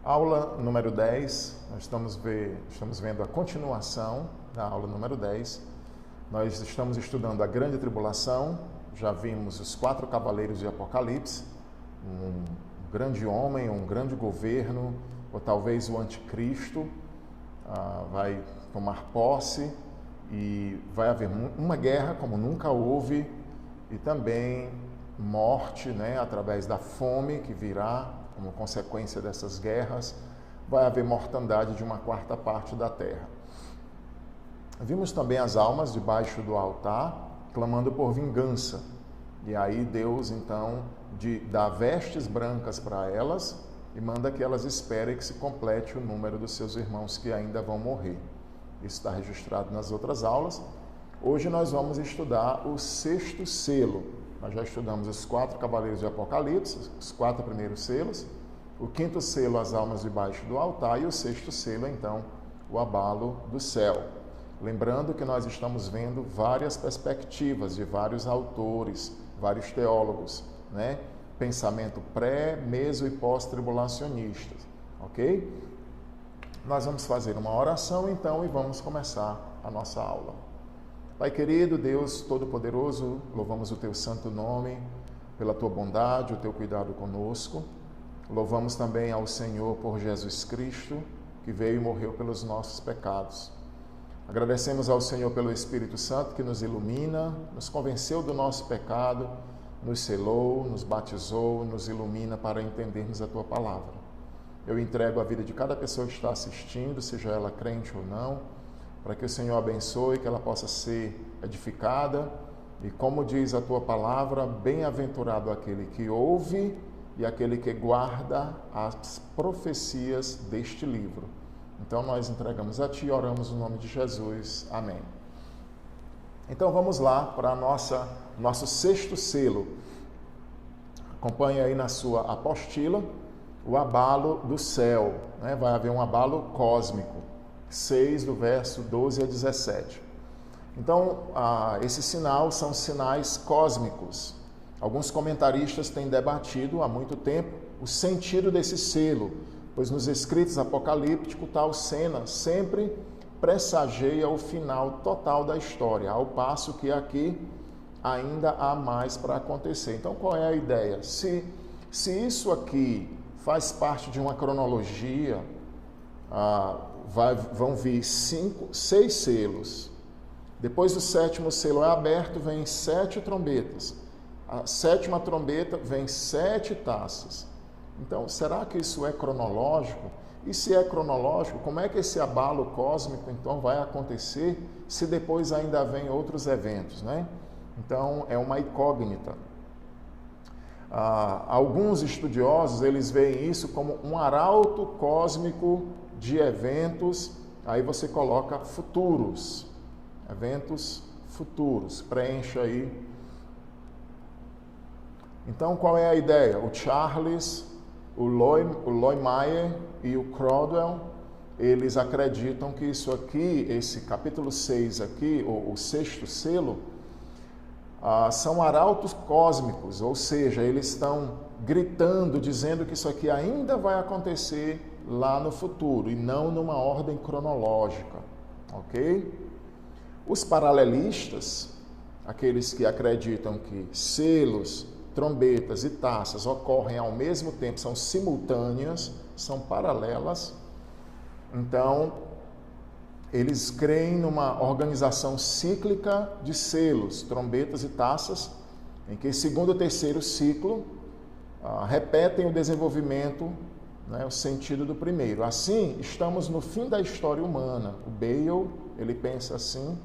Aula número 10, nós estamos vendo a continuação da aula número 10. Nós estamos estudando a grande tribulação, já vimos os 4 cavaleiros de Apocalipse, um grande homem, um grande governo, ou talvez o anticristo, vai tomar posse e vai haver uma guerra como nunca houve e também morte, através da fome que virá como consequência dessas guerras, vai haver mortandade de uma 4ª parte da terra. Vimos também as almas debaixo do altar, clamando por vingança. E aí Deus, então, dá vestes brancas para elas e manda que elas esperem que se complete o número dos seus irmãos que ainda vão morrer. Isso está registrado nas outras aulas. Hoje nós vamos estudar o 6º selo. Nós já estudamos os 4 cavaleiros de Apocalipse, os 4 primeiros selos. O 5º selo, as almas debaixo do altar. E o 6º selo, então, o abalo do céu. Lembrando que nós estamos vendo várias perspectivas de vários autores, vários teólogos, Pensamento pré, meso e pós-tribulacionistas, ok? Nós vamos fazer uma oração, então, e vamos começar a nossa aula. Pai querido, Deus Todo-Poderoso, louvamos o Teu santo nome pela Tua bondade, o Teu cuidado conosco. Louvamos também ao Senhor por Jesus Cristo, que veio e morreu pelos nossos pecados. Agradecemos ao Senhor pelo Espírito Santo que nos ilumina, nos convenceu do nosso pecado, nos selou, nos batizou, nos ilumina para entendermos a Tua palavra. Eu entrego a vida de cada pessoa que está assistindo, seja ela crente ou não, para que o Senhor abençoe, que ela possa ser edificada. E como diz a Tua palavra, bem-aventurado aquele que ouve e aquele que guarda as profecias deste livro. Então nós entregamos a Ti e oramos no nome de Jesus. Amém. Então vamos lá para nosso 6º selo. Acompanhe aí na sua apostila o abalo do céu. Vai haver um abalo cósmico. 6, do verso 12 a 17. Então, esse sinal são sinais cósmicos. Alguns comentaristas têm debatido há muito tempo o sentido desse selo, pois nos escritos apocalípticos tal cena sempre pressageia o final total da história, ao passo que aqui ainda há mais para acontecer. Então, qual é a ideia? Se isso aqui faz parte de uma cronologia, vão vir 6 selos. Depois do 7º selo é aberto, vem 7 trombetas. A 7ª trombeta vem 7 taças. Então, será que isso é cronológico? E se é cronológico, como é que esse abalo cósmico, então, vai acontecer se depois ainda vem outros eventos, Então, é uma incógnita. Alguns estudiosos, eles veem isso como um arauto cósmico de eventos, aí você coloca futuros, eventos futuros, preencha aí. Então, qual é a ideia? O Charles, o Loymeyer e o Crodwell, eles acreditam que isso aqui, esse capítulo 6 aqui, o 6º selo, são arautos cósmicos, ou seja, eles estão gritando, dizendo que isso aqui ainda vai acontecer lá no futuro e não numa ordem cronológica, ok? Os paralelistas, aqueles que acreditam que selos, trombetas e taças ocorrem ao mesmo tempo, são simultâneas, são paralelas, então eles creem numa organização cíclica de selos, trombetas e taças, em que segundo e terceiro ciclo repetem o desenvolvimento, o sentido do primeiro. Assim, estamos no fim da história humana. O Bale, ele pensa assim,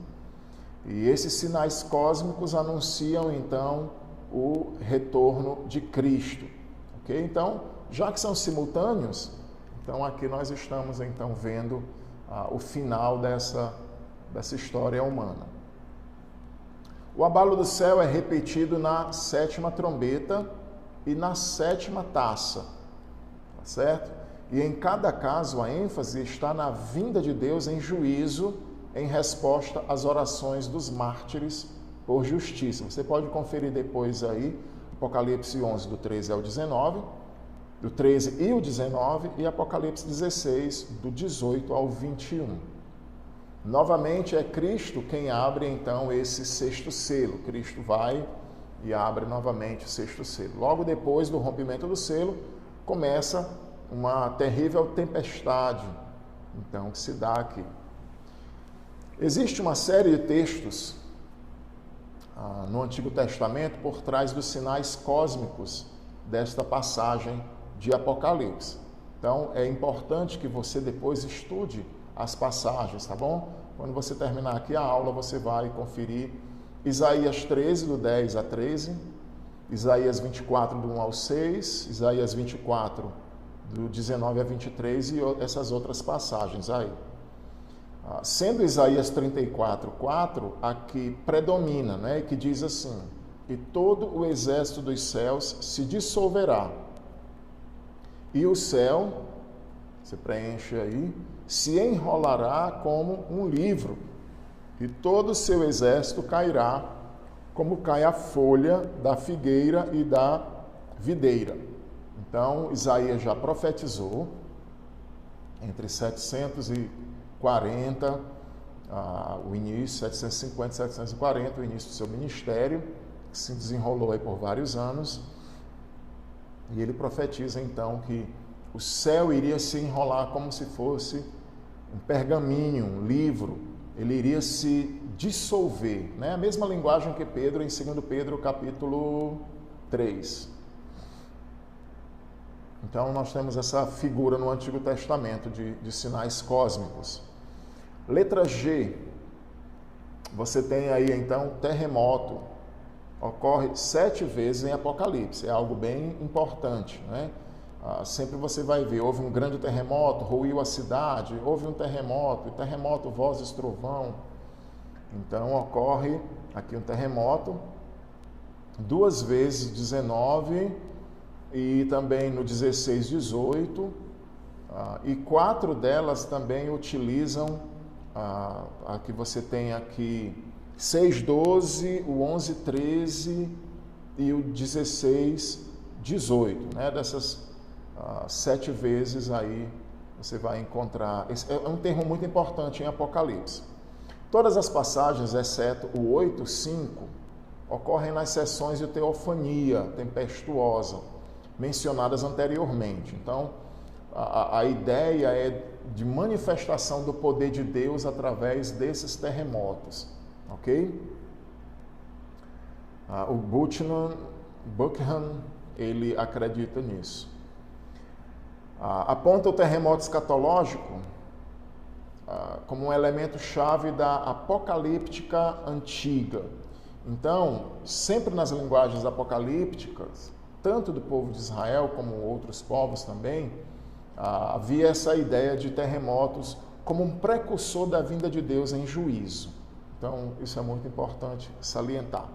e esses sinais cósmicos anunciam, então, o retorno de Cristo. Ok? Então, já que são simultâneos, então aqui nós estamos, então, vendo o final dessa história humana. O abalo do céu é repetido na 7ª trombeta e na 7ª taça. Tá certo? E em cada caso a ênfase está na vinda de Deus em juízo, em resposta às orações dos mártires por justiça. Você pode conferir depois aí, Apocalipse 11, do 13 ao 19. do 13 e o 19, e Apocalipse 16, do 18 ao 21. Novamente é Cristo quem abre então esse sexto selo. Cristo vai e abre novamente o sexto selo. Logo depois do rompimento do selo, começa uma terrível tempestade, então, que se dá aqui. Existe uma série de textos no Antigo Testamento por trás dos sinais cósmicos desta passagem de Apocalipse. Então, é importante que você depois estude as passagens, tá bom? Quando você terminar aqui a aula, você vai conferir Isaías 13, do 10 a 13, Isaías 24, do 1 ao 6, Isaías 24, do 19 a 23 e essas outras passagens aí. Sendo Isaías 34, 4, a que predomina, né, que diz assim: e todo o exército dos céus se dissolverá, e o céu, você preenche aí, se enrolará como um livro, e todo o seu exército cairá, como cai a folha da figueira e da videira. Então, Isaías já profetizou, entre 740, o início, 750 e 740, o início do seu ministério, que se desenrolou aí por vários anos, e ele profetiza então que o céu iria se enrolar como se fosse um pergaminho, um livro, ele iria se dissolver, né? A mesma linguagem que Pedro em 2 Pedro capítulo 3. Então nós temos essa figura no Antigo Testamento de sinais cósmicos. Letra G, você tem aí então terremoto, ocorre 7 vezes em Apocalipse, é algo bem importante, né? Sempre você vai ver, houve um grande terremoto, ruiu a cidade, houve um terremoto, vozes, trovão. Então ocorre aqui um terremoto, 2 vezes 19 e também no 16, 18, e 4 delas também utilizam, a que você tem aqui 6, 12, o 11, 13 e o 16, 18, né? Dessas 7 vezes aí você vai encontrar, é um termo muito importante em Apocalipse. Todas as passagens, exceto o 8, 5, ocorrem nas sessões de teofania tempestuosa, mencionadas anteriormente. Então, a ideia é de manifestação do poder de Deus através desses terremotos, ok? O Buchan, ele acredita nisso. Aponta o terremoto escatológico como um elemento-chave da apocalíptica antiga. Então, sempre nas linguagens apocalípticas, tanto do povo de Israel como outros povos também, havia essa ideia de terremotos como um precursor da vinda de Deus em juízo. Então, isso é muito importante salientar.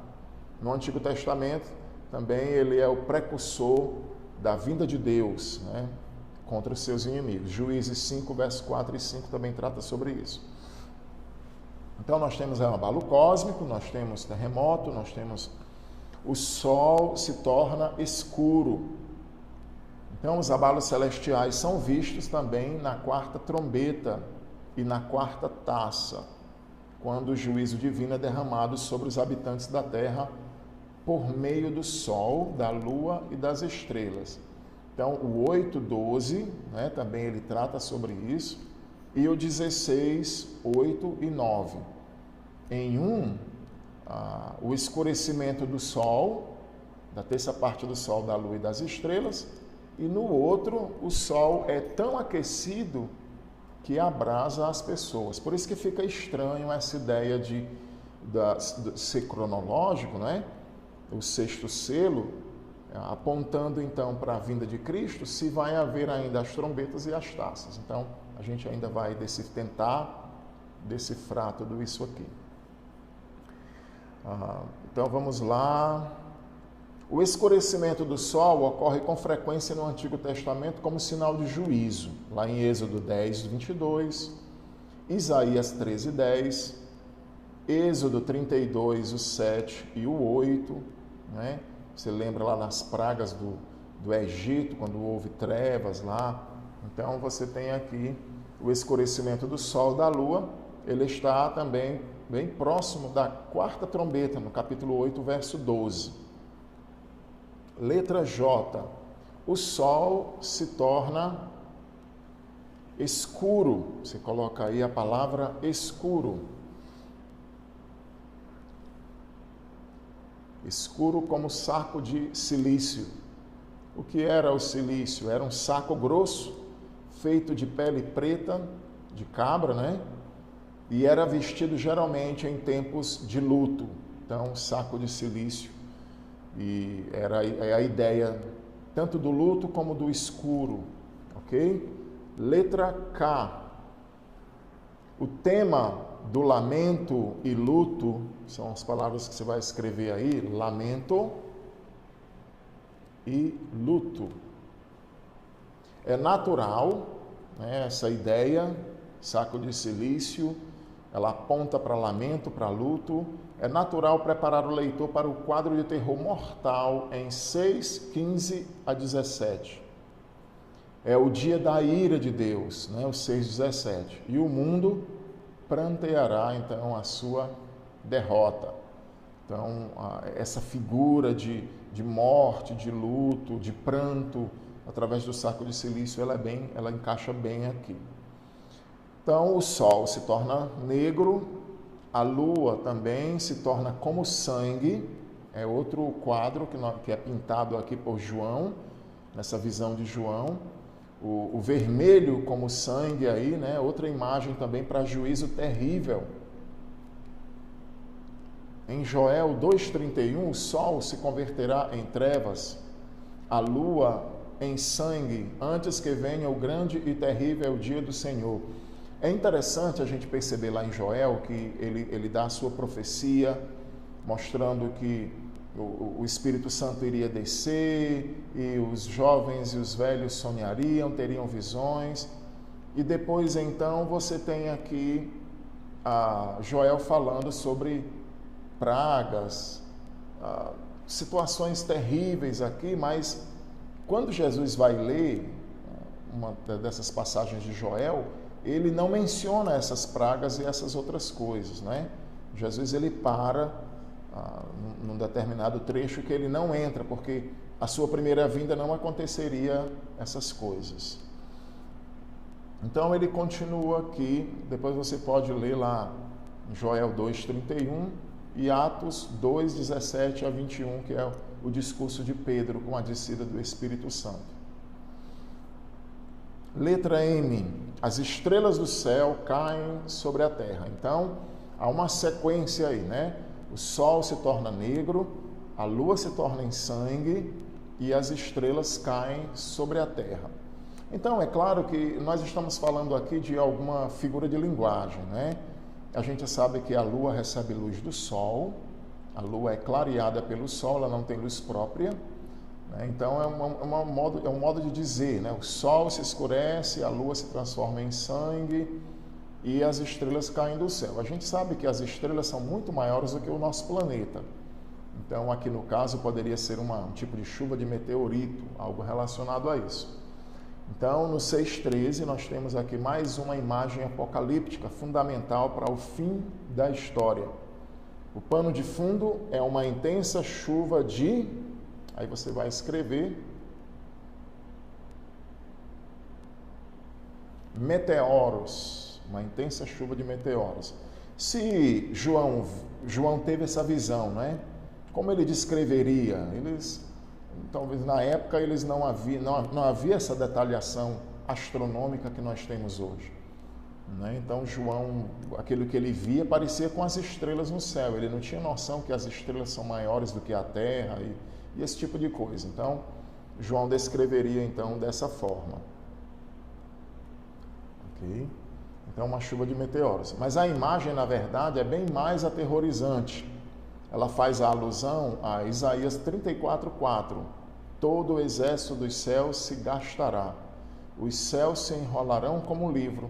No Antigo Testamento, também ele é o precursor da vinda de Deus, né, contra os seus inimigos. Juízes 5, versos 4 e 5 também trata sobre isso. Então, nós temos um abalo cósmico, nós temos terremoto, nós temos o sol se torna escuro. Então, os abalos celestiais são vistos também na 4ª trombeta e na 4ª taça, quando o juízo divino é derramado sobre os habitantes da terra por meio do sol, da lua e das estrelas. Então, o 8, 12, né, também ele trata sobre isso, e o 16, 8 e 9. Em o escurecimento do sol, da terça parte do sol, da lua e das estrelas, e no outro, o sol é tão aquecido que abrasa as pessoas. Por isso que fica estranho essa ideia de ser cronológico, né? O sexto selo, apontando então para a vinda de Cristo, se vai haver ainda as trombetas e as taças. Então, a gente ainda vai tentar decifrar tudo isso aqui. Então, vamos lá. O escurecimento do sol ocorre com frequência no Antigo Testamento como sinal de juízo, lá em Êxodo 10, 22, Isaías 13, 10, Êxodo 32, o 7 e o 8, né? Você lembra lá nas pragas do Egito, quando houve trevas lá. Então você tem aqui o escurecimento do sol e da lua. Ele está também bem próximo da quarta trombeta, no capítulo 8, verso 12. Letra J. O sol se torna escuro. Você coloca aí a palavra escuro. Escuro como saco de silício. O que era o silício? Era um saco grosso, feito de pele preta, de cabra, né? E era vestido geralmente em tempos de luto. Então, saco de silício. E era a ideia tanto do luto como do escuro, ok? Letra K. O tema do lamento e luto, são as palavras que você vai escrever aí, lamento e luto. É natural, né, essa ideia, saco de silício, ela aponta para lamento, para luto. É natural preparar o leitor para o quadro de terror mortal em 6, 15 a 17. É o dia da ira de Deus, né, o 6:17. E o mundo pranteará, então, a sua derrota. Então, essa figura de morte, de luto, de pranto, através do saco de silício, ela encaixa bem aqui. Então, o sol se torna negro, a lua também se torna como sangue, é outro quadro que é pintado aqui por João, nessa visão de João. O vermelho como sangue aí, né? Outra imagem também para juízo terrível. Em Joel 2:31, o sol se converterá em trevas, a lua em sangue, antes que venha o grande e terrível dia do Senhor. É interessante a gente perceber lá em Joel que ele dá a sua profecia, mostrando que o Espírito Santo iria descer, e os jovens e os velhos sonhariam, teriam visões. E depois, então, você tem aqui Joel falando sobre pragas, situações terríveis aqui, mas quando Jesus vai ler uma dessas passagens de Joel, ele não menciona essas pragas e essas outras coisas, né? Jesus, ele para num determinado trecho que ele não entra, porque a sua primeira vinda não aconteceria essas coisas. Então ele continua aqui, depois você pode ler lá em Joel 2:31 e Atos 2:17 a 21, que é o discurso de Pedro com a descida do Espírito Santo. Letra M. As estrelas do céu caem sobre a terra. Então, há uma sequência aí, né? O sol se torna negro, a lua se torna em sangue e as estrelas caem sobre a terra. Então, é claro que nós estamos falando aqui de alguma figura de linguagem, né? A gente sabe que a lua recebe luz do sol, a lua é clareada pelo sol, ela não tem luz própria, né? Então, é um modo de dizer, né? O sol se escurece, a lua se transforma em sangue e as estrelas caem do céu. A gente sabe que as estrelas são muito maiores do que o nosso planeta. Então, aqui no caso, poderia ser um tipo de chuva de meteorito, algo relacionado a isso. Então, no 6:13, nós temos aqui mais uma imagem apocalíptica fundamental para o fim da história. O pano de fundo é uma intensa chuva de... Aí você vai escrever meteoros, uma intensa chuva de meteoros. Se João teve essa visão, né? Como ele descreveria? Talvez na época não havia essa detalhação astronômica que nós temos hoje, né? Então João, aquilo que ele via parecia com as estrelas no céu. Ele não tinha noção que as estrelas são maiores do que a Terra e esse tipo de coisa. Então João descreveria então dessa forma. Ok? Então uma chuva de meteoros. Mas a imagem, na verdade, é bem mais aterrorizante. Ela faz a alusão a Isaías 34:4. Todo o exército dos céus se gastará. Os céus se enrolarão como livro.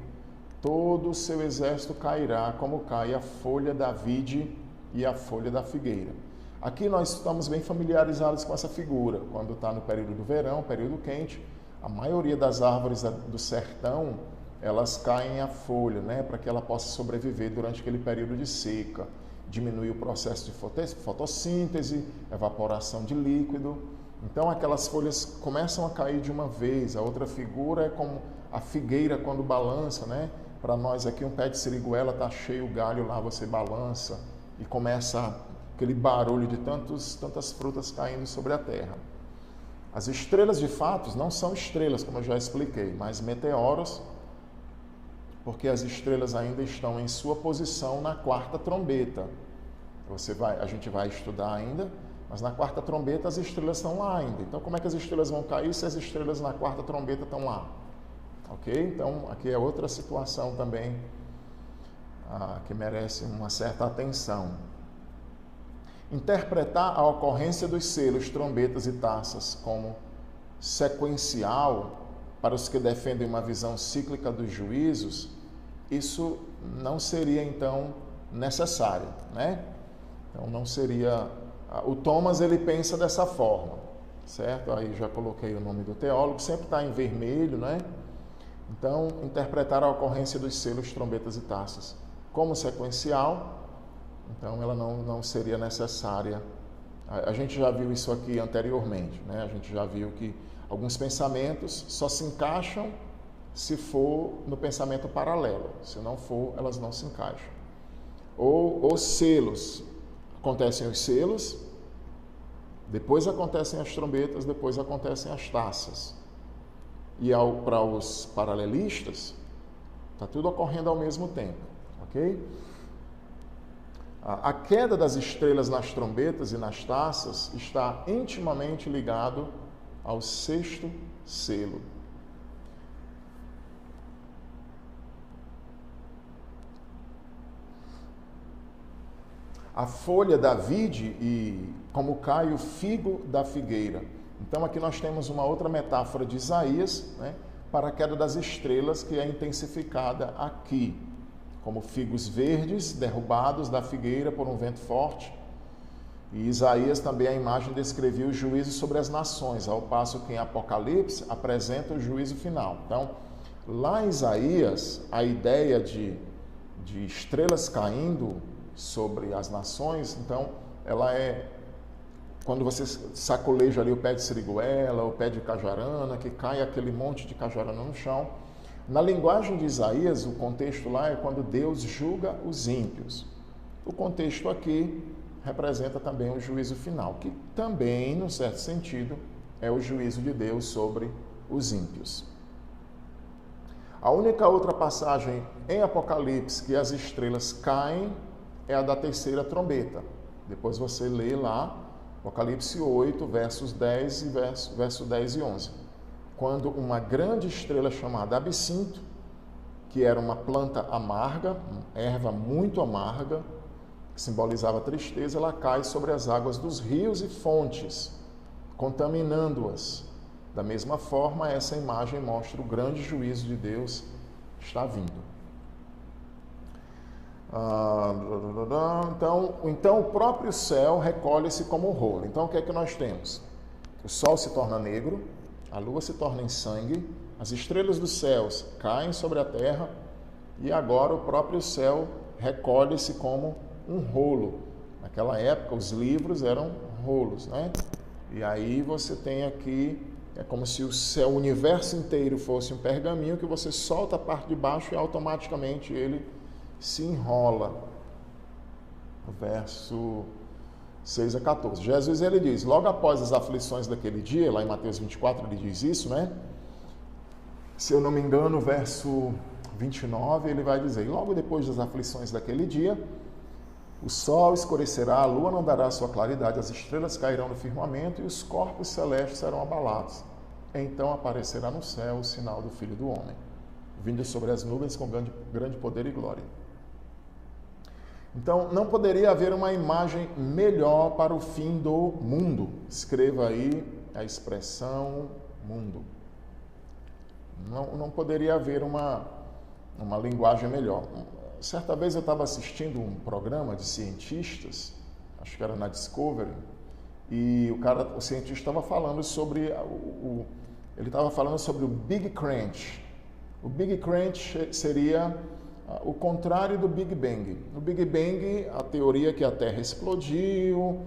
Todo o seu exército cairá como cai a folha da vide e a folha da figueira. Aqui nós estamos bem familiarizados com essa figura. Quando está no período do verão, período quente, a maioria das árvores do sertão, elas caem a folha, né, para que ela possa sobreviver durante aquele período de seca. Diminui o processo de fotossíntese, evaporação de líquido. Então aquelas folhas começam a cair de uma vez. A outra figura é como a figueira quando balança, né? Para nós aqui um pé de siriguela está cheio o galho lá, você balança e começa aquele barulho de tantas frutas caindo sobre a terra. As estrelas de fato não são estrelas, como eu já expliquei, mas meteoros, porque as estrelas ainda estão em sua posição na quarta trombeta. A gente vai estudar ainda, mas na quarta trombeta as estrelas estão lá ainda. Então como é que as estrelas vão cair se as estrelas na quarta trombeta estão lá? Ok? Então aqui é outra situação também que merece uma certa atenção. Interpretar a ocorrência dos selos, trombetas e taças como sequencial para os que defendem uma visão cíclica dos juízos, isso não seria então necessário, né? Então não seria. O Thomas ele pensa dessa forma, certo? Aí já coloquei o nome do teólogo, sempre está em vermelho, né? Então interpretar a ocorrência dos selos, trombetas e taças como sequencial. Então, ela não seria necessária. A gente já viu isso aqui anteriormente, né? A gente já viu que alguns pensamentos só se encaixam se for no pensamento paralelo. Se não for, elas não se encaixam. Ou os selos. Acontecem os selos, depois acontecem as trombetas, depois acontecem as taças. E para os paralelistas, está tudo ocorrendo ao mesmo tempo, ok? A queda das estrelas nas trombetas e nas taças está intimamente ligado ao sexto selo. A folha da vide e como cai o figo da figueira. Então aqui nós temos uma outra metáfora de Isaías, né, para a queda das estrelas, que é intensificada aqui. Como figos verdes derrubados da figueira por um vento forte. E Isaías também a imagem descrevia o juízo sobre as nações, ao passo que em Apocalipse apresenta o juízo final. Então, lá em Isaías, a ideia de estrelas caindo sobre as nações, então, ela é, quando você sacoleja ali o pé de siriguela, o pé de cajarana, que cai aquele monte de cajarana no chão. Na linguagem de Isaías, o contexto lá é quando Deus julga os ímpios. O contexto aqui representa também o juízo final, que também, num certo sentido, é o juízo de Deus sobre os ímpios. A única outra passagem em Apocalipse que as estrelas caem é a da terceira trombeta. Depois você lê lá, Apocalipse 8, versos 10 e verso 10 e 11. Quando uma grande estrela chamada absinto, que era uma planta amarga, erva muito amarga, que simbolizava tristeza, ela cai sobre as águas dos rios e fontes, contaminando-as. Da mesma forma, essa imagem mostra o grande juízo de Deus que está vindo. Então, o próprio céu recolhe-se como um rolo. Então, o que é que nós temos? O sol se torna negro, a lua se torna em sangue, as estrelas dos céus caem sobre a terra e agora o próprio céu recolhe-se como um rolo. Naquela época, os livros eram rolos, né? E aí você tem aqui, é como se o universo inteiro fosse um pergaminho que você solta a parte de baixo e automaticamente ele se enrola. Verso 6 a 14. Jesus, ele diz, logo após as aflições daquele dia, lá em Mateus 24 ele diz isso, né? Se eu não me engano, verso 29, ele vai dizer, logo depois das aflições daquele dia, o sol escurecerá, a lua não dará sua claridade, as estrelas cairão no firmamento e os corpos celestes serão abalados. Então aparecerá no céu o sinal do Filho do Homem, vindo sobre as nuvens com grande poder e glória. Então, não poderia haver uma imagem melhor para o fim do mundo. Escreva aí a expressão mundo. Não poderia haver uma linguagem melhor. Certa vez eu estava assistindo um programa de cientistas acho que era na Discovery, e o cientista estava falando sobre ele estava falando sobre o Big Crunch. O Big Crunch seria o contrário do Big Bang. No Big Bang, a teoria é que a Terra explodiu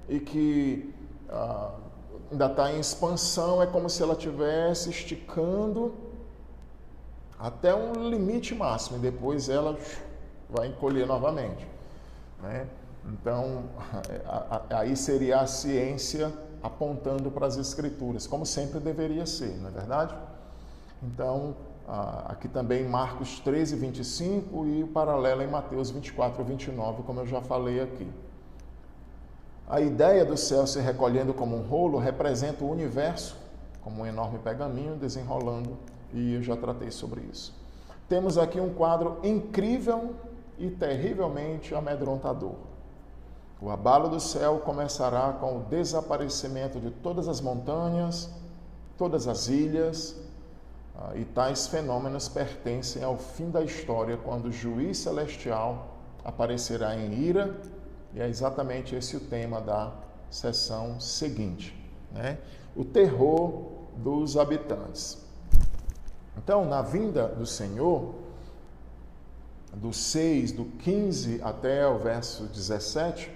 e que ainda está em expansão, é como se ela estivesse esticando até um limite máximo e depois ela vai encolher novamente, né? Então, aí seria a ciência apontando para as Escrituras, como sempre deveria ser, não é verdade? Então, aqui também Marcos 13, 25 e o paralelo em Mateus 24, 29, como eu já falei aqui. A ideia do céu se recolhendo como um rolo representa o universo como um enorme pergaminho desenrolando, e eu já tratei sobre isso. Temos aqui um quadro incrível e terrivelmente amedrontador. O abalo do céu começará com o desaparecimento de todas as montanhas, todas as ilhas, e tais fenômenos pertencem ao fim da história, quando o juiz celestial aparecerá em ira, e é exatamente esse o tema da sessão seguinte, né? O terror dos habitantes. Então, na vinda do Senhor, do 6, do 15 até o verso 17,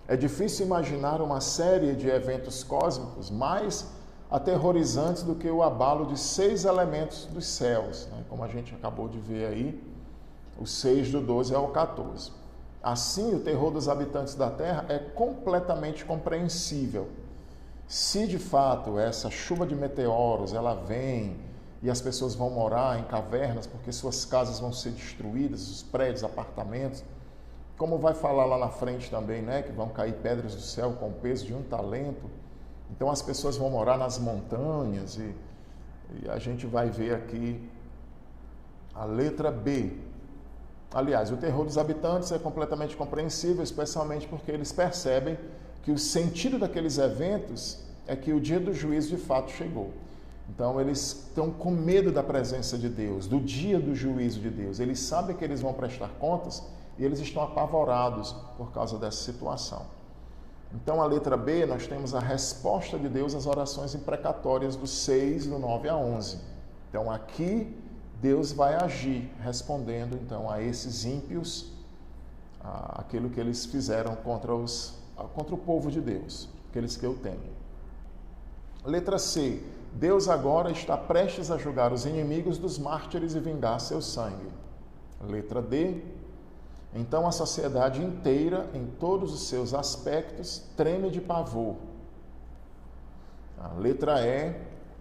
é difícil imaginar uma série de eventos cósmicos mais aterrorizantes do que o abalo de 6 elementos dos céus, né? Como a gente acabou de ver aí, o 6 do 12 ao 14. Assim, o terror dos habitantes da Terra é completamente compreensível. Se de fato essa chuva de meteoros ela vem e as pessoas vão morar em cavernas porque suas casas vão ser destruídas, os prédios, apartamentos, como vai falar lá na frente também, né, que vão cair pedras do céu com o peso de um talento. Então as pessoas vão morar nas montanhas e a gente vai ver aqui a letra B. Aliás, o terror dos habitantes é completamente compreensível, especialmente porque eles percebem que o sentido daqueles eventos é que o dia do juízo de fato chegou. Então eles estão com medo da presença de Deus, do dia do juízo de Deus. Eles sabem que eles vão prestar contas e eles estão apavorados por causa dessa situação. Então, a letra B, nós temos a resposta de Deus às orações imprecatórias do 6, do 9 a 11. Então, aqui, Deus vai agir, respondendo, então, a esses ímpios, aquilo que eles fizeram contra o povo de Deus, aqueles que eu tenho. Letra C, Deus agora está prestes a julgar os inimigos dos mártires e vingar seu sangue. Letra D, então a sociedade inteira, em todos os seus aspectos, treme de pavor. A letra E,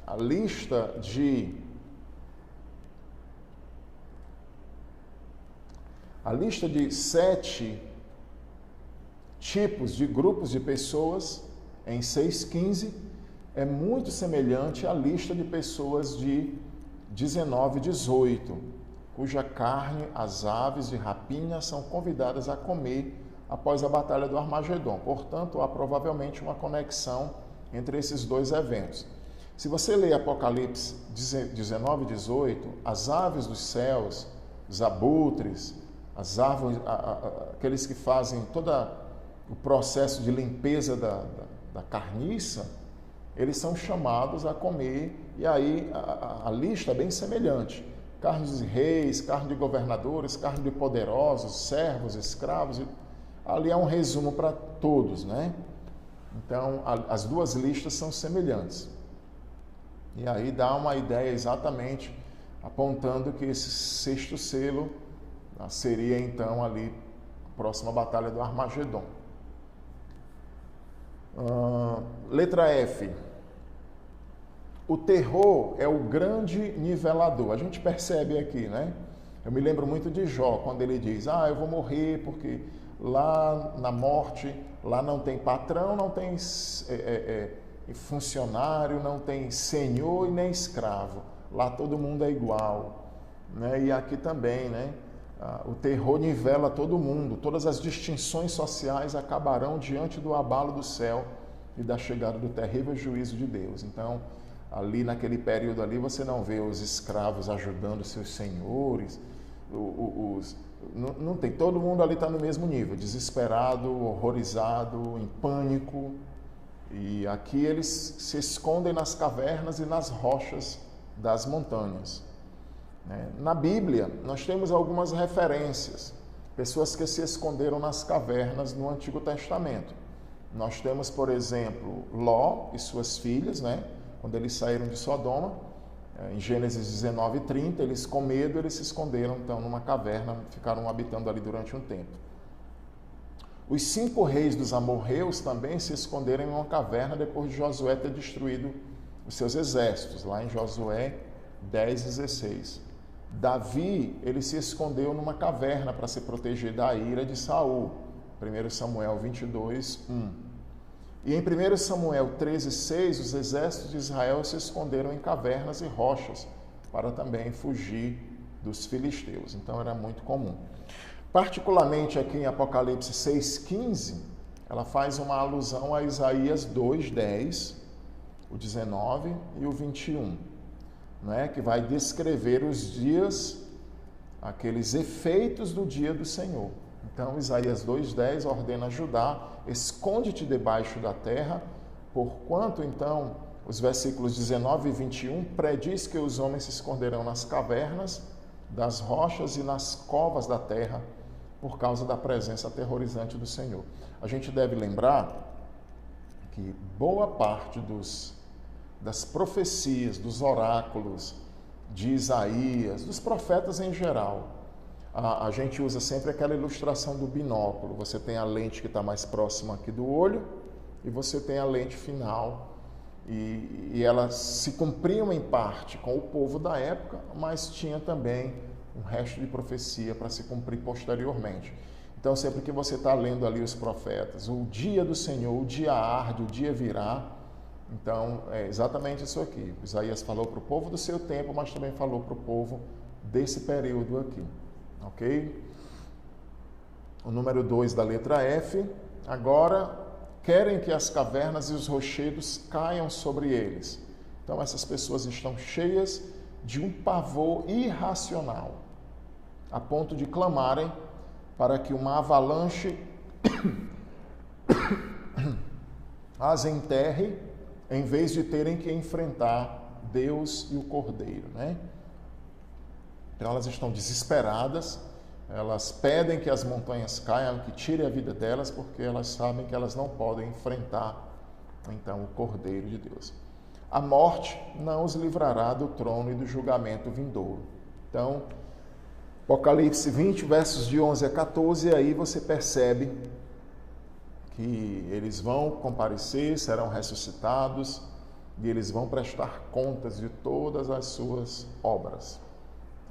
a lista de 7 tipos de grupos de pessoas em 6:15 é muito semelhante à lista de pessoas de 19:18, cuja carne as aves de rapina são convidadas a comer após a Batalha do Armagedon. Portanto, há provavelmente uma conexão entre esses dois eventos. Se você ler Apocalipse 19:18, as aves dos céus, os abutres, as árvores, aqueles que fazem todo o processo de limpeza da carniça, eles são chamados a comer, e aí a lista é bem semelhante. Carne de reis, carne de governadores, carne de poderosos, servos, escravos. Ali é um resumo para todos, né? Então, as duas listas são semelhantes. E aí dá uma ideia exatamente apontando que esse 6º selo seria, então, ali a próxima batalha do Armagedon. Letra F. O terror é o grande nivelador. A gente percebe aqui, né? Eu me lembro muito de Jó, quando ele diz, eu vou morrer porque lá na morte, lá não tem patrão, não tem funcionário, não tem senhor e nem escravo. Lá todo mundo é igual, né? E aqui também, né? O terror nivela todo mundo. Todas as distinções sociais acabarão diante do abalo do céu e da chegada do terrível juízo de Deus. Então, ali naquele período ali, você não vê os escravos ajudando seus senhores, não tem, todo mundo ali está no mesmo nível, desesperado, horrorizado, em pânico. E aqui eles se escondem nas cavernas e nas rochas das montanhas. Na Bíblia, nós temos algumas referências, pessoas que se esconderam nas cavernas no Antigo Testamento. Nós temos, por exemplo, Ló e suas filhas, quando eles saíram de Sodoma, em Gênesis 19:30, eles com medo, eles se esconderam então numa caverna, ficaram habitando ali durante um tempo. Os 5 reis dos amorreus também se esconderam em uma caverna depois de Josué ter destruído os seus exércitos, lá em Josué 10:16. Davi, ele se escondeu numa caverna para se proteger da ira de Saul, 1 Samuel 22:1. E em 1 Samuel 13:6, os exércitos de Israel se esconderam em cavernas e rochas para também fugir dos filisteus. Então era muito comum. Particularmente aqui em Apocalipse 6:15, ela faz uma alusão a Isaías 2:10, o 19 e o 21, que vai descrever os dias, aqueles efeitos do dia do Senhor. Então, Isaías 2:10 ordena a Judá: esconde-te debaixo da terra, porquanto, então, os versículos 19 e 21 prediz que os homens se esconderão nas cavernas, das rochas e nas covas da terra, por causa da presença aterrorizante do Senhor. A gente deve lembrar que boa parte das profecias, dos oráculos de Isaías, dos profetas em geral, a gente usa sempre aquela ilustração do binóculo. Você tem a lente que está mais próxima aqui do olho e você tem a lente final. E elas se cumpriam em parte com o povo da época, mas tinha também um resto de profecia para se cumprir posteriormente. Então, sempre que você está lendo ali os profetas, o dia do Senhor, o dia arde, o dia virá. Então, é exatamente isso aqui. Isaías falou para o povo do seu tempo, mas também falou para o povo desse período aqui. Ok? O número 2 da letra F. Agora, querem que as cavernas e os rochedos caiam sobre eles. Então, essas pessoas estão cheias de um pavor irracional, a ponto de clamarem para que uma avalanche as enterre, em vez de terem que enfrentar Deus e o Cordeiro, Então elas estão desesperadas, elas pedem que as montanhas caiam, que tirem a vida delas, porque elas sabem que elas não podem enfrentar, então, o Cordeiro de Deus. A morte não os livrará do trono e do julgamento vindouro. Então, Apocalipse 20, versos de 11 a 14, aí você percebe que eles vão comparecer, serão ressuscitados e eles vão prestar contas de todas as suas obras.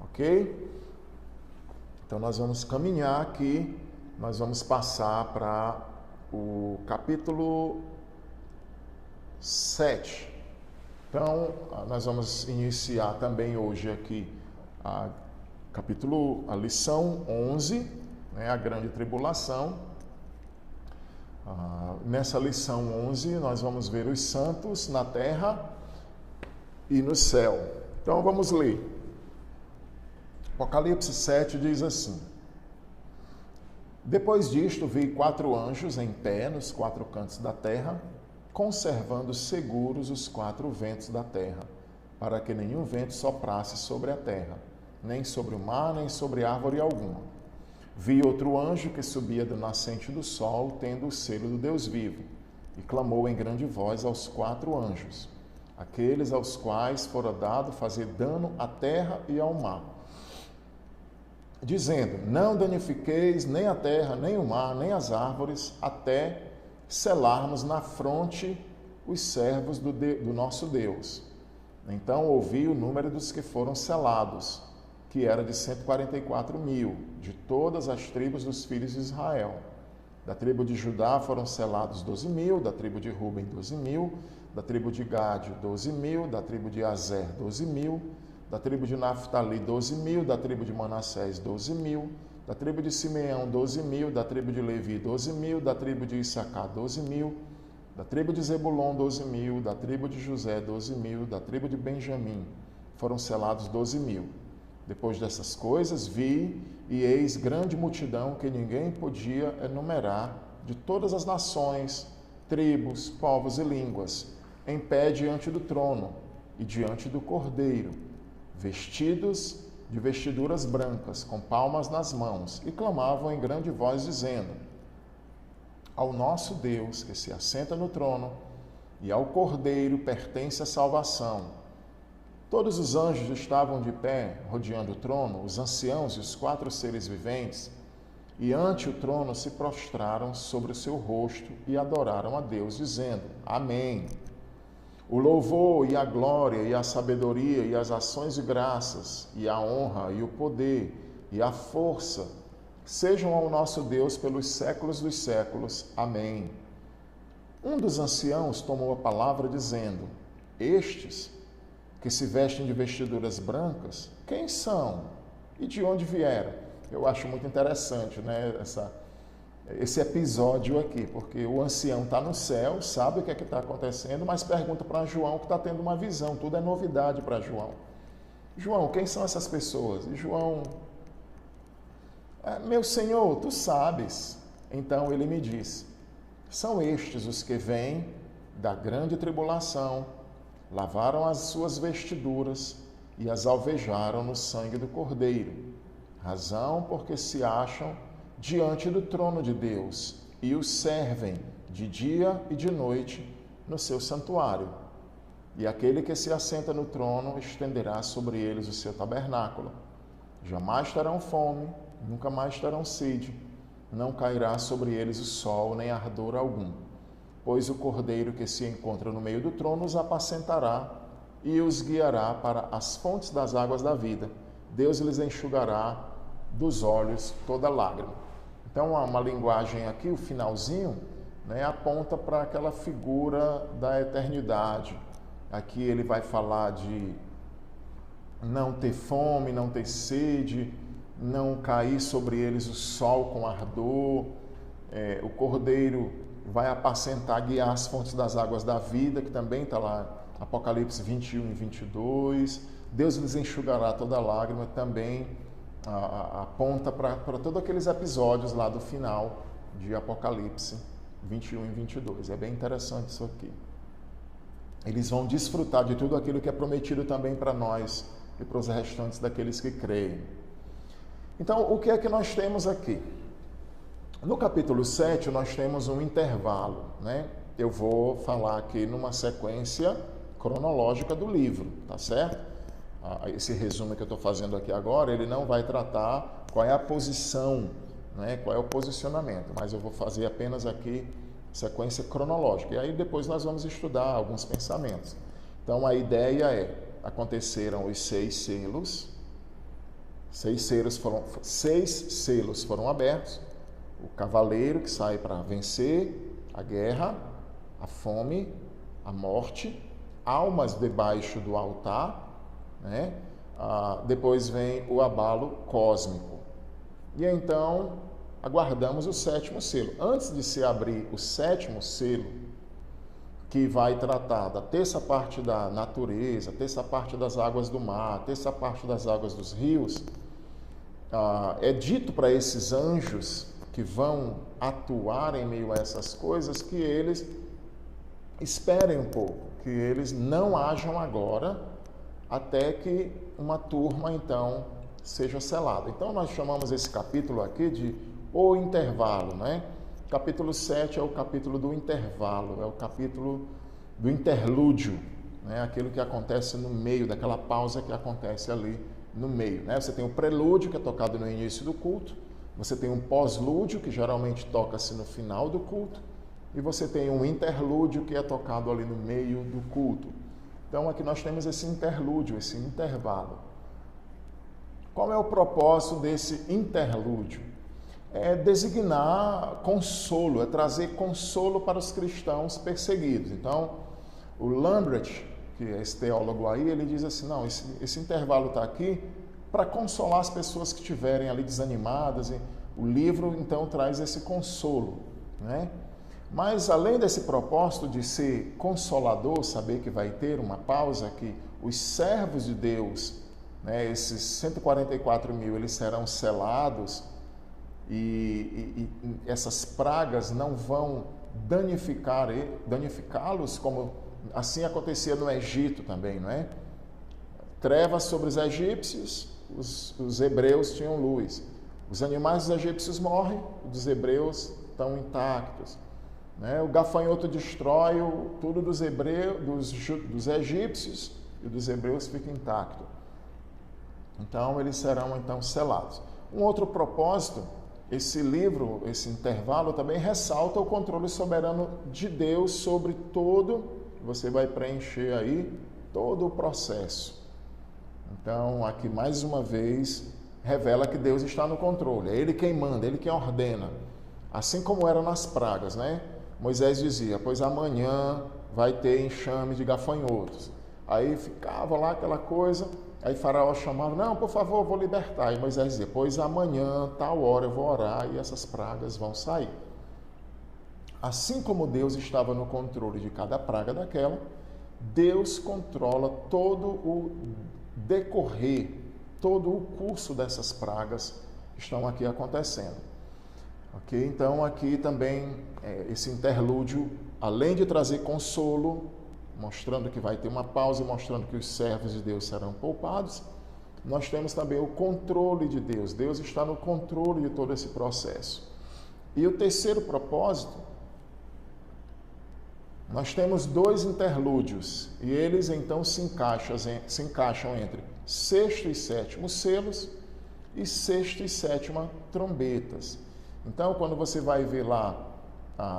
Ok? Então, nós vamos caminhar aqui, nós vamos passar para o capítulo 7. Então, nós vamos iniciar também hoje aqui a lição 11, a grande tribulação. Nessa lição 11, nós vamos ver os santos na terra e no céu. Então, vamos ler. Apocalipse 7 diz assim: depois disto, vi 4 anjos em pé nos 4 cantos da terra, conservando seguros os 4 ventos da terra, para que nenhum vento soprasse sobre a terra, nem sobre o mar, nem sobre árvore alguma. Vi outro anjo que subia do nascente do sol, tendo o selo do Deus vivo, e clamou em grande voz aos 4 anjos, aqueles aos quais fora dado fazer dano à terra e ao mar, dizendo: não danifiqueis nem a terra, nem o mar, nem as árvores, até selarmos na fronte os servos do nosso Deus. Então ouvi o número dos que foram selados, que era de 144.000, de todas as tribos dos filhos de Israel. Da tribo de Judá foram selados 12.000, da tribo de Ruben 12.000, da tribo de Gade 12.000, da tribo de Azer 12.000, da tribo de Naftali 12.000, da tribo de Manassés 12.000, da tribo de Simeão 12.000, da tribo de Levi 12.000, da tribo de Issacar 12.000, da tribo de Zebulon 12.000, da tribo de José 12.000, da tribo de Benjamim foram selados 12.000. Depois dessas coisas, vi e eis grande multidão que ninguém podia enumerar, de todas as nações, tribos, povos e línguas, em pé diante do trono e diante do Cordeiro, vestidos de vestiduras brancas, com palmas nas mãos, e clamavam em grande voz, dizendo: Ao nosso Deus, que se assenta no trono, e ao Cordeiro pertence a salvação. Todos os anjos estavam de pé, rodeando o trono, os anciãos e os 4 seres viventes, e ante o trono se prostraram sobre o seu rosto e adoraram a Deus, dizendo: Amém. O louvor e a glória e a sabedoria e as ações de graças e a honra e o poder e a força sejam ao nosso Deus pelos séculos dos séculos. Amém. Um dos anciãos tomou a palavra dizendo: Estes que se vestem de vestiduras brancas, quem são e de onde vieram? Eu acho muito interessante, né, esse episódio aqui, porque o ancião está no céu, sabe o que é que está acontecendo, mas pergunta para João, que está tendo uma visão, tudo é novidade para João. João, quem são essas pessoas? E João, meu Senhor, tu sabes. Então ele me disse: são estes os que vêm da grande tribulação, lavaram as suas vestiduras e as alvejaram no sangue do Cordeiro, razão porque se acham diante do trono de Deus e o servem de dia e de noite no seu santuário. E aquele que se assenta no trono estenderá sobre eles o seu tabernáculo. Jamais terão fome, nunca mais terão sede, não cairá sobre eles o sol, nem ardor algum. Pois o Cordeiro que se encontra no meio do trono os apacentará e os guiará para as fontes das águas da vida. Deus lhes enxugará dos olhos toda lágrima. Então, uma linguagem aqui, o finalzinho, né, aponta para aquela figura da eternidade. Aqui ele vai falar de não ter fome, não ter sede, não cair sobre eles o sol com ardor. O Cordeiro vai apacentar, guiar as fontes das águas da vida, que também está lá, Apocalipse 21 e 22. Deus lhes enxugará toda lágrima, também aponta para todos aqueles episódios lá do final de Apocalipse 21 e 22. É bem interessante isso aqui. Eles vão desfrutar de tudo aquilo que é prometido também para nós e para os restantes daqueles que creem. Então, o que é que nós temos aqui? No capítulo 7, nós temos um intervalo, né? Eu vou falar aqui numa sequência cronológica do livro, tá certo? Esse resumo que eu estou fazendo aqui agora, ele não vai tratar qual é a posição, né? Qual é o posicionamento, mas eu vou fazer apenas aqui sequência cronológica. E aí depois nós vamos estudar alguns pensamentos. Então a ideia é, aconteceram os 6 selos, 6 selos foram abertos, o cavaleiro que sai para vencer a guerra, a fome, a morte, almas debaixo do altar, né? Depois vem o abalo cósmico. E então aguardamos o 7º selo. Antes de se abrir o 7º selo, que vai tratar da terça parte da natureza, terça parte das águas do mar, terça parte das águas dos rios, é dito para esses anjos que vão atuar em meio a essas coisas que eles esperem um pouco, que eles não hajam agora até que uma turma então seja selada. Então nós chamamos esse capítulo aqui de o intervalo, né? Capítulo 7 é o capítulo do intervalo, é o capítulo do interlúdio, né? Aquilo que acontece no meio, daquela pausa que acontece ali no meio, né? Você tem o prelúdio, que é tocado no início do culto, você tem um pós-lúdio, que geralmente toca-se no final do culto, e você tem um interlúdio, que é tocado ali no meio do culto. Então aqui nós temos esse interlúdio, esse intervalo. Qual é o propósito desse interlúdio? É designar consolo, é trazer consolo para os cristãos perseguidos. Então, o Lamberth, que é esse teólogo aí, ele diz assim, não, esse intervalo está aqui para consolar as pessoas que estiverem ali desanimadas. E o livro, então, traz esse consolo, né? Mas, além desse propósito de ser consolador, saber que vai ter uma pausa, que os servos de Deus né? Esses 144 mil, eles serão selados e essas pragas não vão danificá-los, como assim acontecia no Egito também, não é? Trevas sobre os egípcios, os hebreus tinham luz. Os animais dos egípcios morrem, os dos hebreus estão intactos, né? O gafanhoto destrói tudo dos egípcios, e dos hebreus fica intacto. Então, eles serão então selados. Um outro propósito, esse livro, esse intervalo também ressalta o controle soberano de Deus sobre todo, você vai preencher aí todo o processo. Então, aqui mais uma vez, revela que Deus está no controle. É Ele quem manda, Ele quem ordena. Assim como era nas pragas, né? Moisés dizia, pois amanhã vai ter enxame de gafanhotos. Aí ficava lá aquela coisa, aí Faraó chamava, não, por favor, eu vou libertar. E Moisés dizia, pois amanhã, tal hora, eu vou orar e essas pragas vão sair. Assim como Deus estava no controle de cada praga daquela, Deus controla todo o decorrer, todo o curso dessas pragas que estão aqui acontecendo. Ok? Então, aqui também, esse interlúdio, além de trazer consolo, mostrando que vai ter uma pausa e mostrando que os servos de Deus serão poupados, nós temos também o controle de Deus. Deus está no controle de todo esse processo. E o terceiro propósito, nós temos 2 interlúdios, e eles então se encaixam entre 6º e 7º selos e 6ª e 7ª trombetas. Então, quando você vai ver lá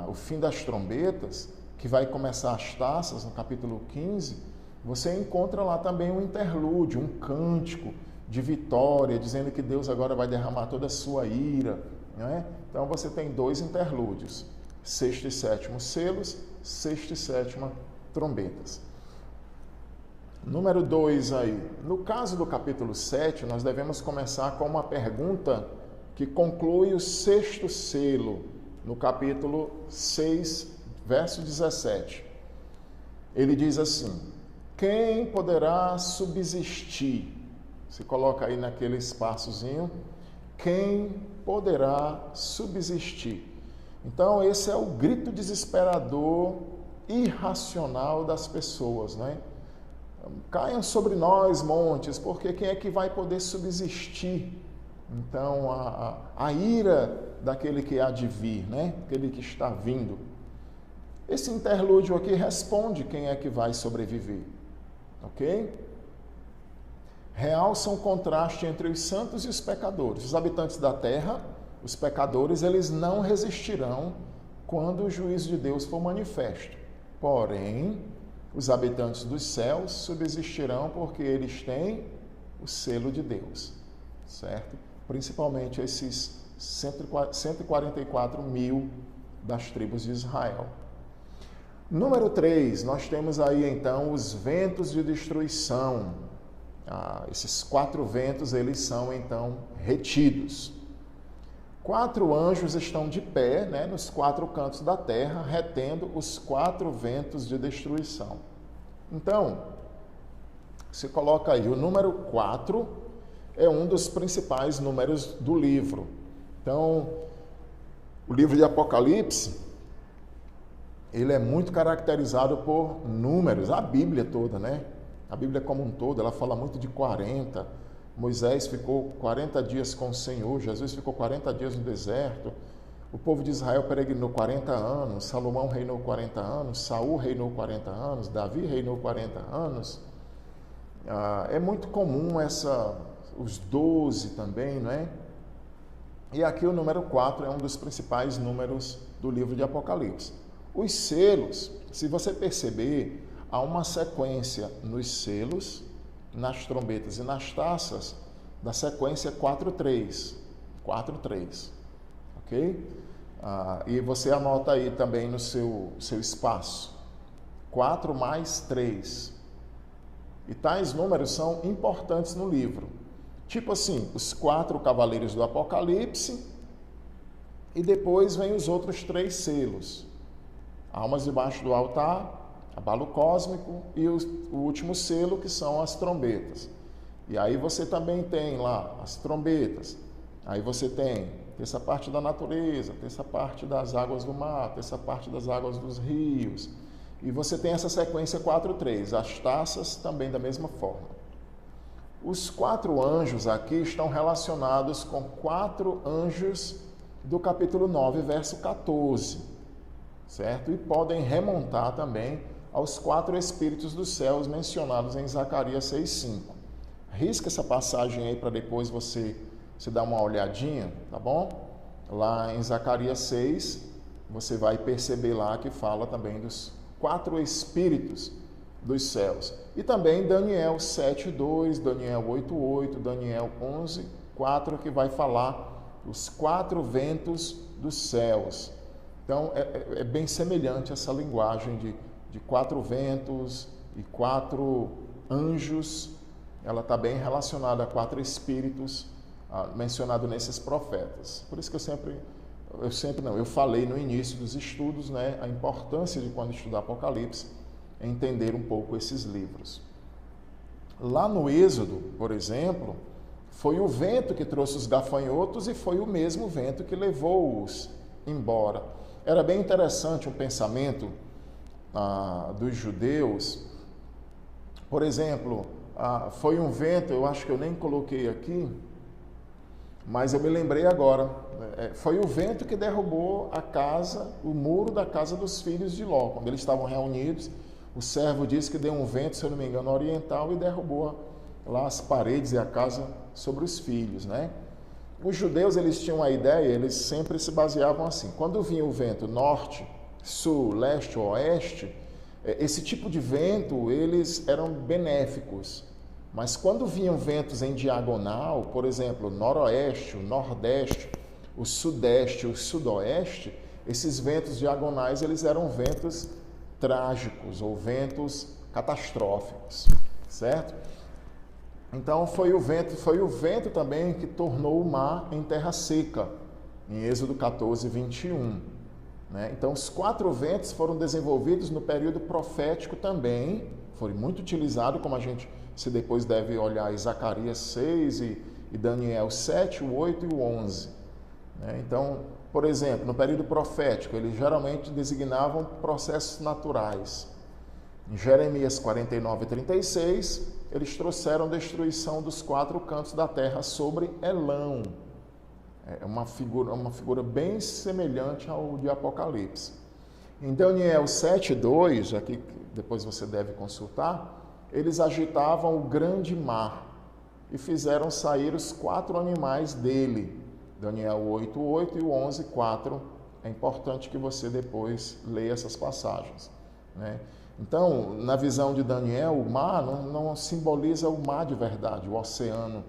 o fim das trombetas, que vai começar as taças, no capítulo 15, você encontra lá também um interlúdio, um cântico de vitória, dizendo que Deus agora vai derramar toda a sua ira, não é? Então, você tem 2 interlúdios, 6º e 7º selos, 6ª e 7ª trombetas. Número 2 aí. No caso do capítulo 7, nós devemos começar com uma pergunta que conclui o 6º selo, no capítulo 6, verso 17. Ele diz assim, quem poderá subsistir? Se coloca aí naquele espaçozinho, quem poderá subsistir? Então, esse é o grito desesperador, irracional das pessoas, né? Caiam sobre nós montes, porque quem é que vai poder subsistir? Então, a ira daquele que há de vir, né? Aquele que está vindo. Esse interlúdio aqui responde quem é que vai sobreviver, ok? Realça um contraste entre os santos e os pecadores. Os habitantes da terra, os pecadores, eles não resistirão quando o juízo de Deus for manifesto. Porém, os habitantes dos céus subsistirão porque eles têm o selo de Deus, certo? Principalmente esses 144 mil das tribos de Israel. Número 3, nós temos aí então os ventos de destruição. Esses 4 ventos, eles são então retidos. 4 anjos estão de pé, né, nos 4 cantos da terra, retendo os 4 ventos de destruição. Então, se coloca aí, o número 4 é um dos principais números do livro. Então, o livro de Apocalipse, ele é muito caracterizado por números, a Bíblia toda, né? A Bíblia como um todo, ela fala muito de 40. Moisés ficou 40 dias com o Senhor, Jesus ficou 40 dias no deserto, o povo de Israel peregrinou 40 anos, Salomão reinou 40 anos, Saul reinou 40 anos, Davi reinou 40 anos. É muito comum os 12 também, não é? E aqui o número 4 é um dos principais números do livro de Apocalipse. Os selos, se você perceber, há uma sequência nos selos, nas trombetas e nas taças, da sequência 4-3. 4-3. Ok? E você anota aí também no seu espaço. 4 mais 3. E tais números são importantes no livro. Tipo assim, os 4 cavaleiros do Apocalipse e depois vem os outros 3 selos. Almas debaixo do altar, abalo cósmico e o último selo, que são as trombetas. E aí você também tem lá as trombetas. Aí você tem essa parte da natureza, essa parte das águas do mar, essa parte das águas dos rios. E você tem essa sequência 4:3, as taças também da mesma forma. Os 4 anjos aqui estão relacionados com 4 anjos do capítulo 9, verso 14, certo? E podem remontar também aos 4 espíritos dos céus mencionados em Zacarias 6:5. Risca essa passagem aí para depois você dar uma olhadinha, tá bom? Lá em Zacarias 6, você vai perceber lá que fala também dos 4 espíritos dos céus. E também Daniel 7:2, Daniel 8:8, Daniel 11:4, que vai falar os 4 ventos dos céus. Então, é bem semelhante essa linguagem de 4 ventos e 4 anjos. Ela está bem relacionada a 4 espíritos mencionados nesses profetas. Por isso que eu falei no início dos estudos, né, a importância de quando estudar Apocalipse, entender um pouco esses livros. Lá no Êxodo, por exemplo, foi o vento que trouxe os gafanhotos e foi o mesmo vento que levou-os embora. Era bem interessante um pensamento dos judeus. Por exemplo, foi um vento, eu acho que eu nem coloquei aqui, mas eu me lembrei agora. Foi o vento que derrubou o muro da casa dos filhos de Ló. Quando eles estavam reunidos, o servo disse que deu um vento, se eu não me engano, oriental, e derrubou lá as paredes e a casa sobre os filhos, né? Os judeus, eles tinham a ideia, eles sempre se baseavam assim. Quando vinha o vento norte, sul, leste ou oeste, esse tipo de vento, eles eram benéficos. Mas quando vinham ventos em diagonal, por exemplo, o noroeste, o nordeste, o sudeste, o sudoeste, esses ventos diagonais, eles eram ventos trágicos ou ventos catastróficos, certo? Então foi o vento também que tornou o mar em terra seca, em Êxodo 14:21. Né? Então os 4 ventos foram desenvolvidos no período profético também, foi muito utilizado, como você depois deve olhar em Zacarias 6 e Daniel 7, o 8 e o 11. Né? Então, por exemplo, no período profético, eles geralmente designavam processos naturais. Em Jeremias 49:36, eles trouxeram destruição dos 4 cantos da terra sobre Elão. É uma figura bem semelhante ao de Apocalipse. Em Daniel 7:2, aqui depois você deve consultar, eles agitavam o grande mar e fizeram sair os 4 animais dele. Daniel 8:8 e o 11:4. É importante que você depois leia essas passagens, né? Então, na visão de Daniel, o mar não simboliza o mar de verdade, o oceano,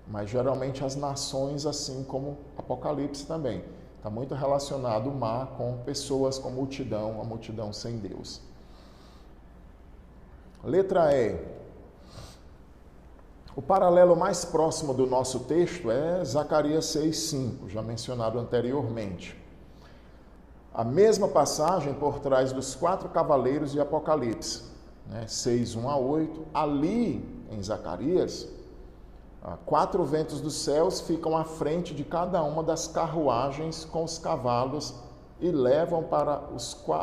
mas geralmente as nações, assim como Apocalipse também. Está muito relacionado o mar com pessoas, com multidão, a multidão sem Deus. Letra E. O paralelo mais próximo do nosso texto é Zacarias 6:5, já mencionado anteriormente. A mesma passagem por trás dos 4 cavaleiros de Apocalipse, né? 6:1-8. Ali, em Zacarias, 4 ventos dos céus ficam à frente de cada uma das carruagens com os cavalos e levam para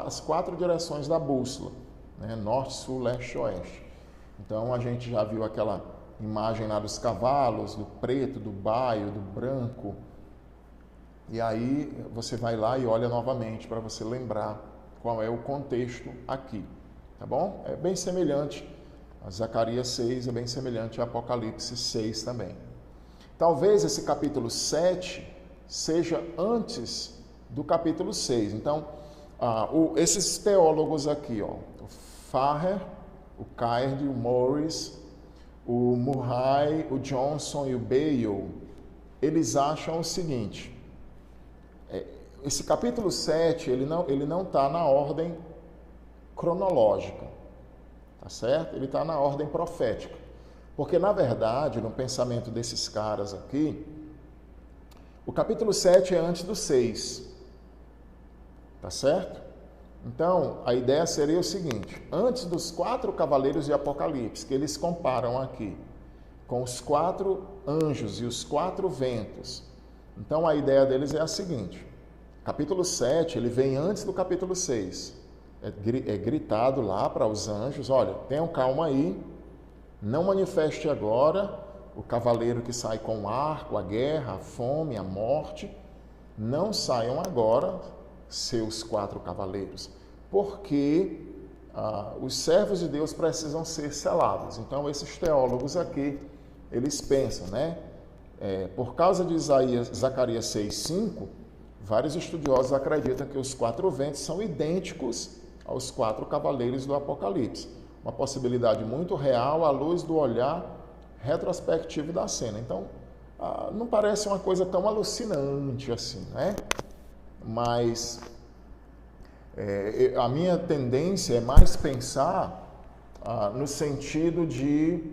as 4 direções da bússola, né? Norte, sul, leste e oeste. Então, a gente já viu aquela imagem lá dos cavalos, do preto, do baio, do branco. E aí você vai lá e olha novamente para você lembrar qual é o contexto aqui, tá bom? É bem semelhante a Zacarias 6, é bem semelhante a Apocalipse 6 também. Talvez esse capítulo 7 seja antes do capítulo 6. Então, esses teólogos aqui, o Farrer, o Caird, o Morris, o Murray, o Johnson e o Bale, eles acham o seguinte: esse capítulo 7, ele não está na ordem cronológica, tá certo? Ele está na ordem profética. Porque, na verdade, no pensamento desses caras aqui, o capítulo 7 é antes do 6, tá certo? Então, a ideia seria o seguinte: antes dos 4 cavaleiros de Apocalipse, que eles comparam aqui com os 4 anjos e os 4 ventos. Então a ideia deles é a seguinte: capítulo 7, ele vem antes do capítulo 6. É gritado lá para os anjos: olha, tenham calma aí, não manifeste agora o cavaleiro que sai com o arco, a guerra, a fome, a morte. Não saiam agora seus 4 cavaleiros, porque os servos de Deus precisam ser selados. Então esses teólogos aqui, eles pensam, né? Por causa de Zacarias 6:5, vários estudiosos acreditam que os 4 ventos são idênticos aos 4 cavaleiros do Apocalipse. Uma possibilidade muito real à luz do olhar retrospectivo da cena. Então, não parece uma coisa tão alucinante assim, né? Mas a minha tendência é mais pensar no sentido de,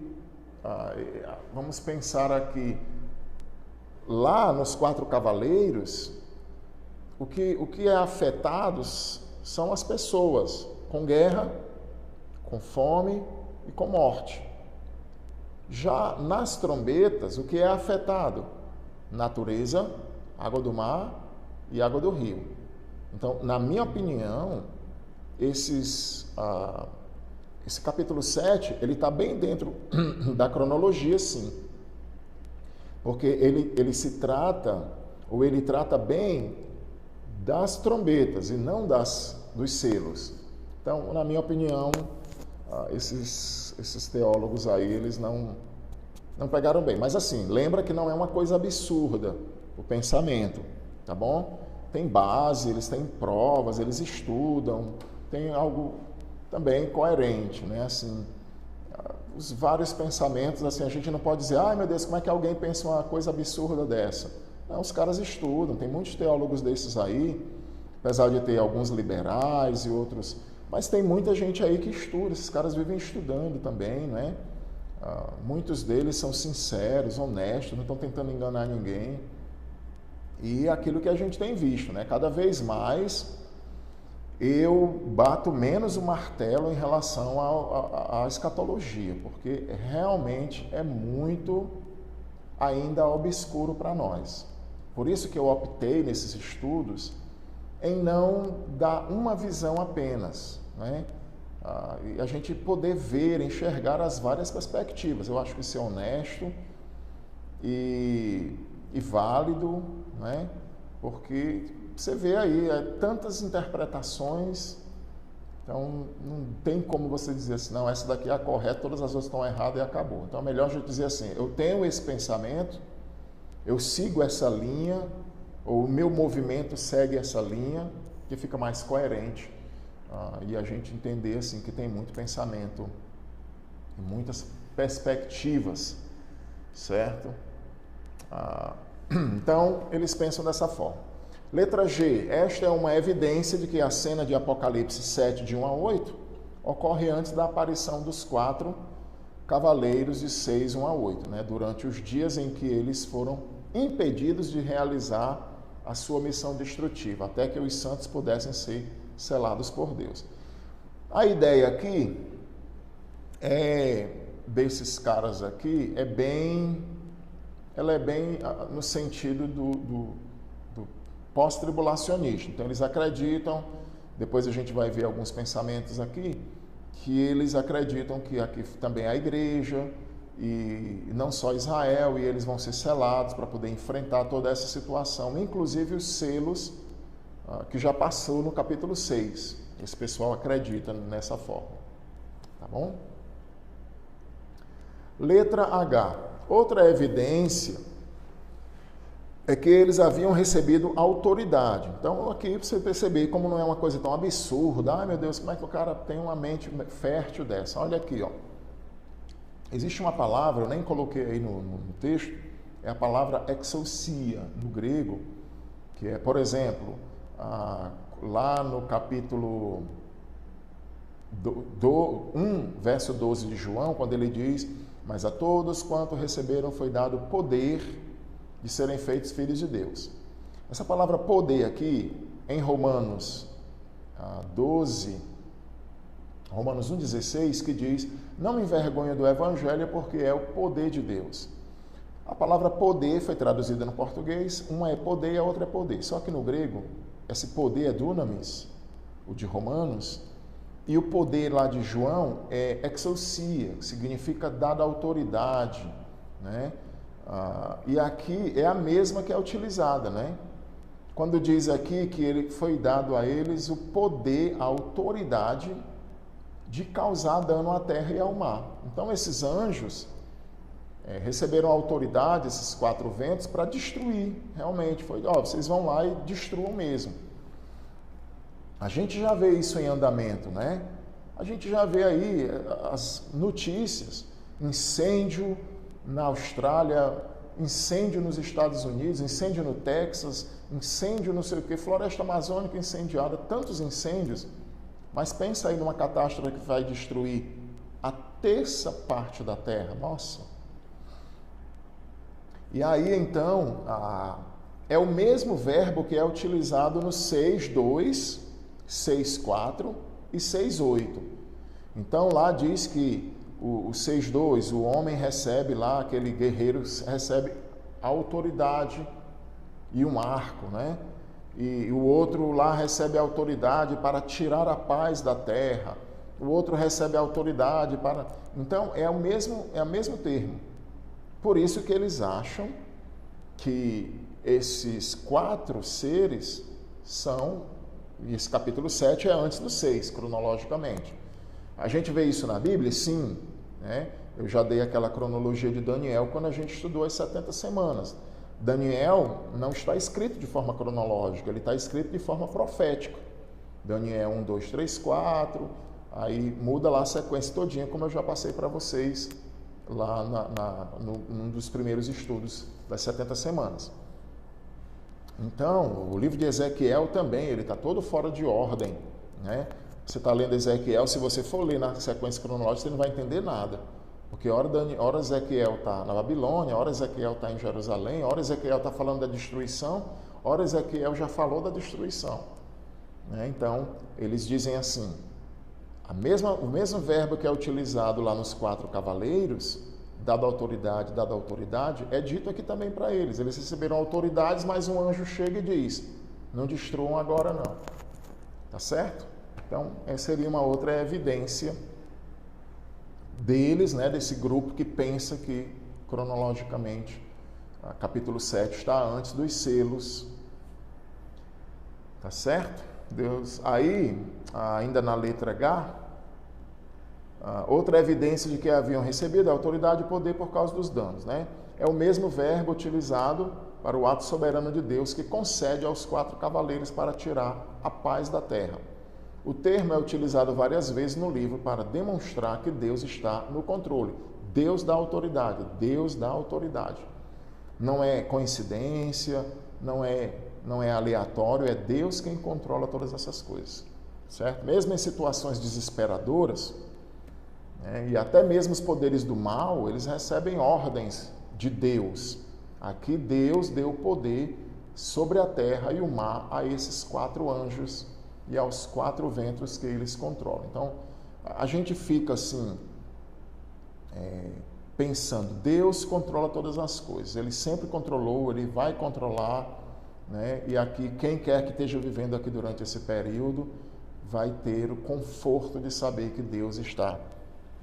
vamos pensar aqui, lá nos 4 cavaleiros, o que é afetado são as pessoas, com guerra, com fome e com morte. Já nas trombetas, o que é afetado? Natureza, água do mar e água do rio. Então, na minha opinião, esse capítulo 7, ele está bem dentro da cronologia, sim. Porque ele se trata, ou ele trata bem das trombetas e não dos selos. Então, na minha opinião, esses teólogos aí, eles não pegaram bem. Mas assim, lembra que não é uma coisa absurda o pensamento, tá bom? Tem base, eles têm provas, eles estudam, tem algo também coerente, né? Assim, os vários pensamentos, assim, a gente não pode dizer, ai meu Deus, como é que alguém pensa uma coisa absurda dessa? Não, os caras estudam, tem muitos teólogos desses aí, apesar de ter alguns liberais e outros, mas tem muita gente aí que estuda, esses caras vivem estudando também, né? Muitos deles são sinceros, honestos, não estão tentando enganar ninguém. E aquilo que a gente tem visto, né? Cada vez mais eu bato menos o martelo em relação à escatologia, porque realmente é muito ainda obscuro para nós. Por isso que eu optei nesses estudos em não dar uma visão apenas, né? E a gente poder ver, enxergar as várias perspectivas. Eu acho que isso é honesto e válido, né? Porque você vê aí tantas interpretações, então não tem como você dizer assim, não, essa daqui é a correta, todas as outras estão erradas e acabou. Então é melhor a gente dizer assim, eu tenho esse pensamento, eu sigo essa linha, ou o meu movimento segue essa linha, que fica mais coerente, e a gente entender assim que tem muito pensamento e muitas perspectivas, certo? Então, eles pensam dessa forma. Letra G. Esta é uma evidência de que a cena de Apocalipse 7, de 1 a 8, ocorre antes da aparição dos 4 cavaleiros de 6, 1 a 8, né? Durante os dias em que eles foram impedidos de realizar a sua missão destrutiva, até que os santos pudessem ser selados por Deus. A ideia aqui desses caras aqui ela é bem no sentido do pós-tribulacionista. Então eles acreditam, depois a gente vai ver alguns pensamentos aqui, que eles acreditam que aqui também é a igreja, e não só Israel, e eles vão ser selados para poder enfrentar toda essa situação, inclusive os selos que já passou no capítulo 6. Esse pessoal acredita nessa forma. Tá bom? Letra H. Outra evidência é que eles haviam recebido autoridade. Então, aqui você perceber como não é uma coisa tão absurda. Ai, meu Deus, como é que o cara tem uma mente fértil dessa? Olha aqui, ó. Existe uma palavra, eu nem coloquei aí no texto, é a palavra exousia, no grego, que é, por exemplo, lá no capítulo 1, verso 12 de João, quando ele diz, mas a todos quanto receberam foi dado poder de serem feitos filhos de Deus. Essa palavra poder aqui, em Romanos 1,16, que diz, Não me envergonho do Evangelho, porque é o poder de Deus. A palavra poder foi traduzida no português, uma é poder e a outra é poder. Só que no grego, esse poder é dunamis, o de Romanos, e o poder lá de João é exousia, que significa dada autoridade, né? E aqui é a mesma que é utilizada, né? Quando diz aqui que ele foi dado a eles o poder, a autoridade de causar dano à terra e ao mar. Então esses anjos receberam a autoridade, esses 4 ventos, para destruir, realmente. Foi, vocês vão lá e destruam mesmo. A gente já vê isso em andamento, né? A gente já vê aí as notícias, incêndio na Austrália, incêndio nos Estados Unidos, incêndio no Texas, incêndio não sei o que, floresta amazônica incendiada, tantos incêndios, mas pensa aí numa catástrofe que vai destruir a 1/3 parte da Terra, nossa. E aí então, é o mesmo verbo que é utilizado no 6:2, 6:4 e 6:8. Então lá diz que o 6:2, o homem recebe lá, aquele guerreiro recebe autoridade e um arco, né? E o outro lá recebe autoridade para tirar a paz da terra. O outro recebe autoridade para... Então é o mesmo termo. Por isso que eles acham que esses 4 seres são... E esse capítulo 7 é antes do 6, cronologicamente. A gente vê isso na Bíblia? Sim. Né? Eu já dei aquela cronologia de Daniel quando a gente estudou as 70 semanas. Daniel não está escrito de forma cronológica, ele está escrito de forma profética. Daniel 1, 2, 3, 4, aí muda lá a sequência todinha, como eu já passei para vocês lá num dos primeiros estudos das 70 semanas. Então, o livro de Ezequiel também, ele está todo fora de ordem, né? Você está lendo Ezequiel, se você for ler na sequência cronológica, você não vai entender nada. Porque ora Ezequiel está na Babilônia, ora Ezequiel está em Jerusalém, ora Ezequiel está falando da destruição, ora Ezequiel já falou da destruição. Né? Então, eles dizem assim, o mesmo verbo que é utilizado lá nos 4 cavaleiros, dada autoridade, é dito aqui também para eles. Eles receberam autoridades, mas um anjo chega e diz, não destruam agora não. Tá certo? Então, essa seria uma outra evidência deles, né, desse grupo que pensa que, cronologicamente, capítulo 7 está antes dos selos. Tá certo? Deus. Aí, ainda na letra H, outra evidência de que haviam recebido a autoridade e poder por causa dos danos, né? É o mesmo verbo utilizado para o ato soberano de Deus que concede aos 4 cavaleiros para tirar a paz da terra. O termo é utilizado várias vezes no livro para demonstrar que Deus está no controle. Deus dá autoridade, Deus dá autoridade. Não é coincidência, não é aleatório, é Deus quem controla todas essas coisas, certo? Mesmo em situações desesperadoras, né, e até mesmo os poderes do mal, eles recebem ordens de Deus. Aqui Deus deu poder sobre a terra e o mar a esses 4 anjos e aos 4 ventos que eles controlam. Então, a gente fica assim, pensando, Deus controla todas as coisas, Ele sempre controlou, Ele vai controlar, né? E aqui, quem quer que esteja vivendo aqui durante esse período, vai ter o conforto de saber que Deus está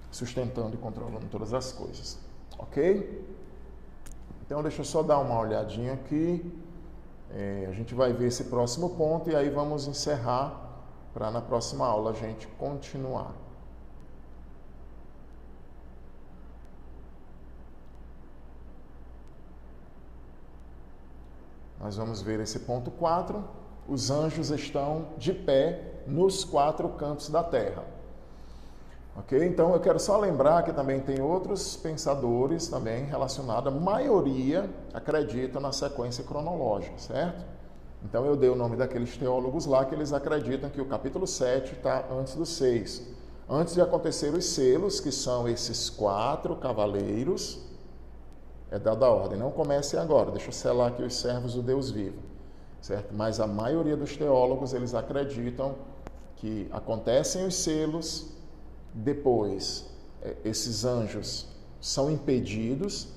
sustentando e controlando todas as coisas. Ok? Então, deixa eu só dar uma olhadinha aqui. A gente vai ver esse próximo ponto e aí vamos encerrar para na próxima aula a gente continuar. Nós vamos ver esse ponto 4. Os anjos estão de pé nos 4 cantos da terra. Ok? Então eu quero só lembrar que também tem outros pensadores também relacionados, a maioria acredita na sequência cronológica, certo? Então eu dei o nome daqueles teólogos lá que eles acreditam que o capítulo 7 está antes do 6. Antes de acontecer os selos, que são esses 4 cavaleiros, é dada a ordem, não comece agora, deixa eu selar aqui os servos do Deus vivo, certo? Mas a maioria dos teólogos, eles acreditam que acontecem os selos, depois esses anjos são impedidos,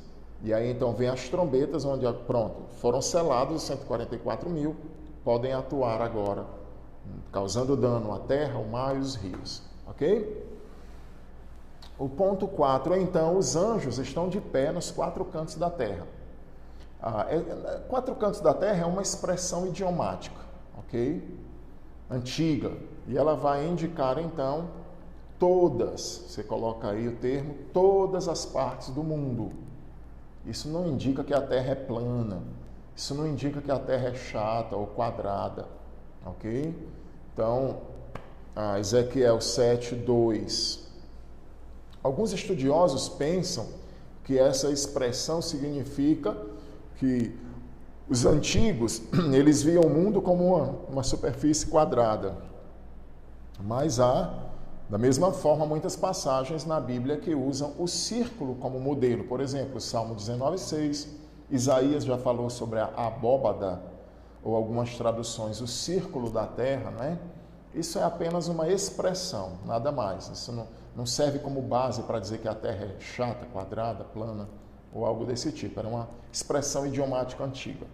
e aí então vem as trombetas, onde, pronto, foram selados os 144 mil, podem atuar agora, causando dano à terra, ao mar e os rios, ok? O ponto 4, então, os anjos estão de pé nos 4 cantos da terra. 4 cantos da terra é uma expressão idiomática, ok? Antiga, e ela vai indicar, então, todas, você coloca aí o termo, todas as partes do mundo. Isso não indica que a terra é plana, isso não indica que a terra é chata ou quadrada, ok? Então, Ezequiel 7:2. Alguns estudiosos pensam que essa expressão significa que os antigos, eles viam o mundo como uma superfície quadrada. Mas há, da mesma forma, muitas passagens na Bíblia que usam o círculo como modelo. Por exemplo, Salmo 19:6, Isaías já falou sobre a abóbada, ou algumas traduções, o círculo da terra, né? Isso é apenas uma expressão, nada mais. Isso não serve como base para dizer que a terra é chata, quadrada, plana, ou algo desse tipo. Era uma expressão idiomática antiga.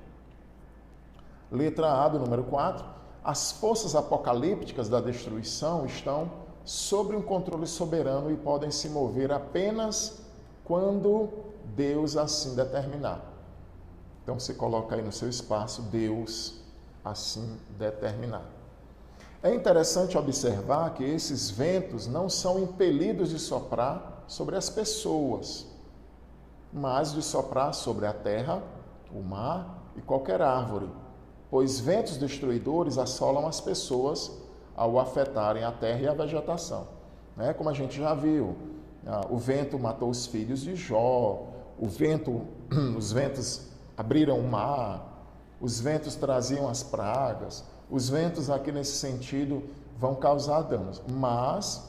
Letra A do número 4. As forças apocalípticas da destruição estão sob um controle soberano e podem se mover apenas quando Deus assim determinar. Então você coloca aí no seu espaço, Deus assim determinar. É interessante observar que esses ventos não são impelidos de soprar sobre as pessoas, mas de soprar sobre a terra, o mar e qualquer árvore, pois ventos destruidores assolam as pessoas ao afetarem a terra e a vegetação. Como a gente já viu, o vento matou os filhos de Jó, os ventos abriram o mar, os ventos traziam as pragas, os ventos aqui nesse sentido vão causar danos, mas,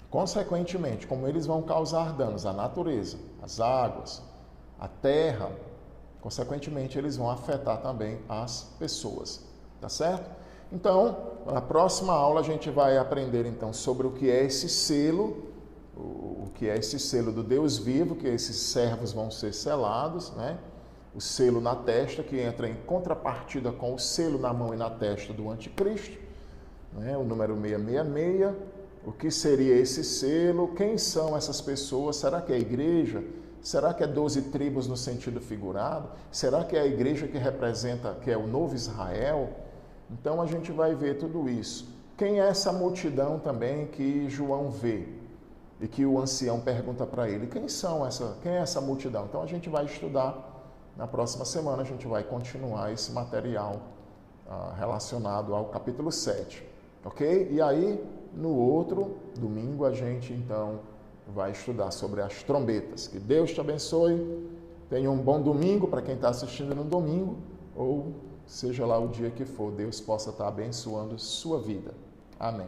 consequentemente, como eles vão causar danos à natureza, às águas, à terra, consequentemente eles vão afetar também as pessoas, tá certo? Então, na próxima aula a gente vai aprender então sobre o que é esse selo, o que é esse selo do Deus vivo, que esses servos vão ser selados, né? O selo na testa, que entra em contrapartida com o selo na mão e na testa do anticristo, né? O número 666, o que seria esse selo, quem são essas pessoas, será que é a igreja? Será que é 12 tribos no sentido figurado? Será que é a igreja que representa, que é o novo Israel? Então a gente vai ver tudo isso. Quem é essa multidão também que João vê? E que o ancião pergunta para ele, quem é essa multidão? Então a gente vai estudar, na próxima semana a gente vai continuar esse material relacionado ao capítulo 7, ok? E aí, no outro domingo, a gente então vai estudar sobre as trombetas. Que Deus te abençoe, tenha um bom domingo para quem está assistindo no domingo, ou seja lá o dia que for, Deus possa estar abençoando sua vida. Amém.